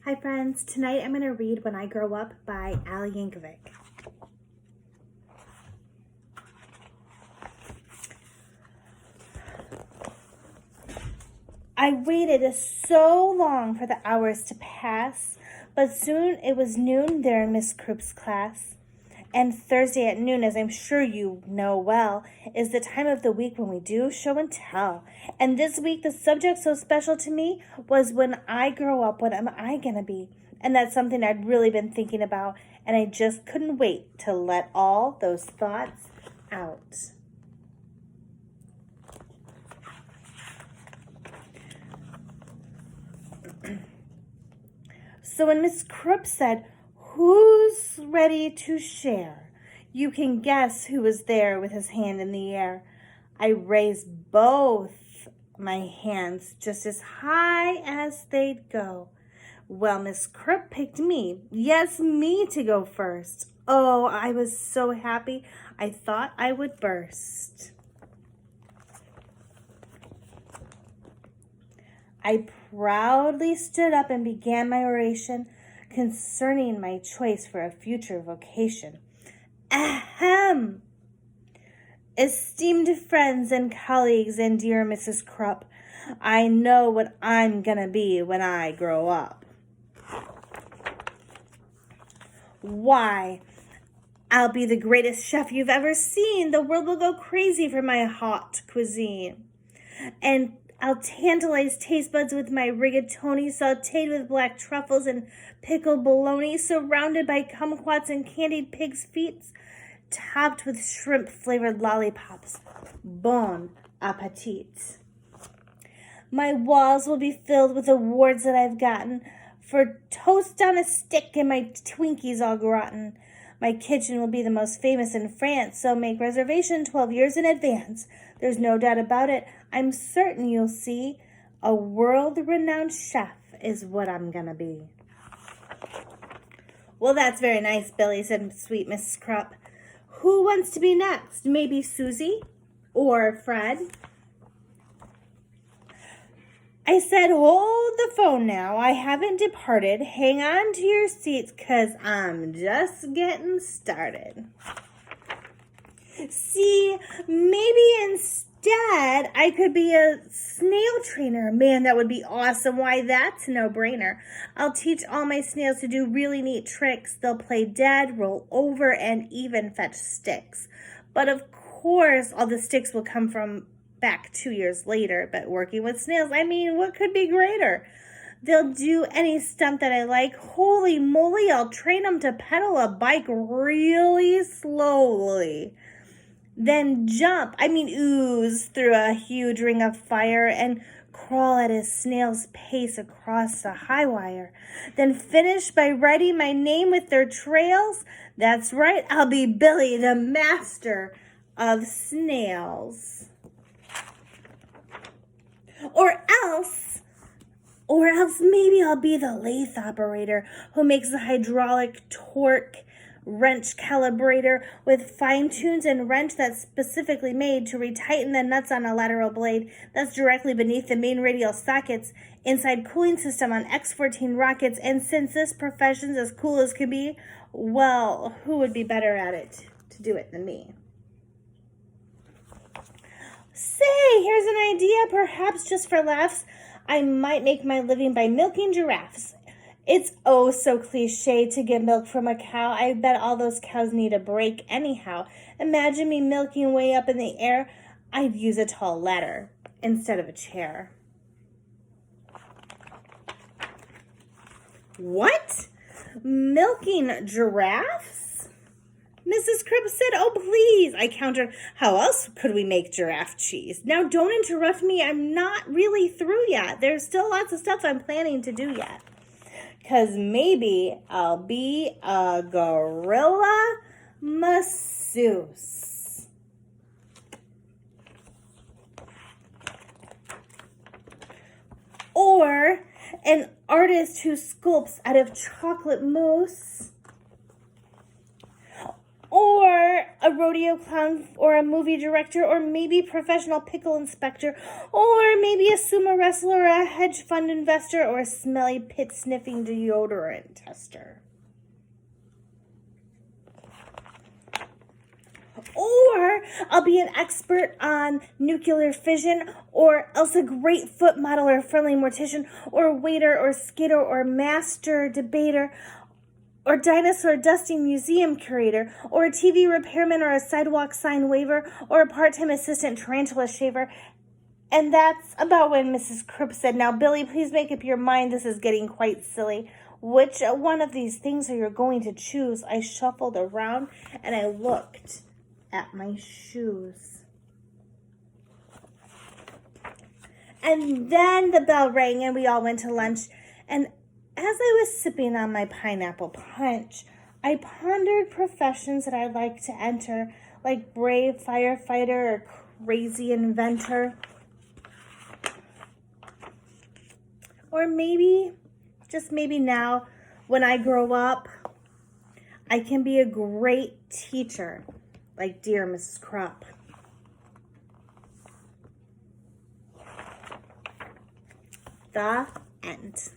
Hi friends, tonight I'm going to read When I Grow Up by Yankovic. I waited so long for the hours to pass, but soon it was noon there in Miss Croupp's class. And Thursday at noon, as I'm sure you know well, is the time of the week when we do show and tell. And this week, the subject so special to me was when I grow up, what am I going to be? And that's something I'd really been thinking about, and I just couldn't wait to let all those thoughts out. So when Miss Croupp said, "Who's ready to share?" you can guess who was there with his hand in the air. I raised both my hands just as high as they'd go. Well, Miss Croupp picked me. Yes, me to go first. Oh, I was so happy, I thought I would burst. I proudly stood up and began my oration concerning my choice for a future vocation. Ahem! Esteemed friends and colleagues and dear Mrs. Croupp, I know what I'm gonna be when I grow up. Why, I'll be the greatest chef you've ever seen. The world will go crazy for my hot cuisine. And I'll tantalize taste buds with my rigatoni, sauteed with black truffles and pickled bologna, surrounded by kumquats and candied pig's feet, topped with shrimp-flavored lollipops. Bon appetit. My walls will be filled with awards that I've gotten for toast on a stick and my Twinkies all rotten. My kitchen will be the most famous in France, so make reservation 12 years in advance. There's no doubt about it. I'm certain you'll see. A world-renowned chef is what I'm gonna be. Well, that's very nice, Billy, said sweet Mrs. Croupp. Who wants to be next? Maybe Susie or Fred? I said, hold the phone now. I haven't departed. Hang on to your seats, 'cause I'm just getting started. See, maybe instead I could be a snail trainer. Man, that would be awesome. Why, that's a no-brainer. I'll teach all my snails to do really neat tricks. They'll play dead, roll over, and even fetch sticks. But of course, all the sticks will come from back 2 years later. But working with snails, I mean, what could be greater? They'll do any stunt that I like. Holy moly, I'll train them to pedal a bike really slowly. Then ooze through a huge ring of fire and crawl at a snail's pace across the high wire. Then finish by writing my name with their trails. That's right, I'll be Billy, the master of snails. Or else maybe I'll be the lathe operator who makes the hydraulic torque wrench calibrator with fine tunes and wrench that's specifically made to retighten the nuts on a lateral blade that's directly beneath the main radial sockets inside cooling system on X-14 rockets. And since this profession's as cool as can be, well, who would be better at it to do it than me? Say, here's an idea, perhaps just for laughs. I might make my living by milking giraffes. It's oh so cliche to get milk from a cow. I bet all those cows need a break anyhow. Imagine me milking way up in the air. I'd use a tall ladder instead of a chair. What? Milking giraffes? Mrs. Croupp said, oh, please. I countered, how else could we make giraffe cheese? Now, don't interrupt me. I'm not really through yet. There's still lots of stuff I'm planning to do yet. 'Cause maybe I'll be a gorilla masseuse. Or an artist who sculpts out of chocolate mousse. or a rodeo clown, or a movie director, or maybe professional pickle inspector, or maybe a sumo wrestler, or a hedge fund investor, or a smelly pit sniffing deodorant tester. Or I'll be an expert on nuclear fission, or else a great foot model or friendly mortician, or waiter or skater or master debater, or dinosaur dusting museum curator, or a TV repairman, or a sidewalk sign waver, or a part-time assistant tarantula shaver. And that's about when Mrs. Cripp said, "Now, Billy, please make up your mind. This is getting quite silly. Which one of these things are you going to choose?" I shuffled around and I looked at my shoes. And then the bell rang and we all went to lunch. And as I was sipping on my pineapple punch, I pondered professions that I'd like to enter, like brave firefighter or crazy inventor. Or maybe, just maybe now, when I grow up, I can be a great teacher, like dear Mrs. Krupp. The end.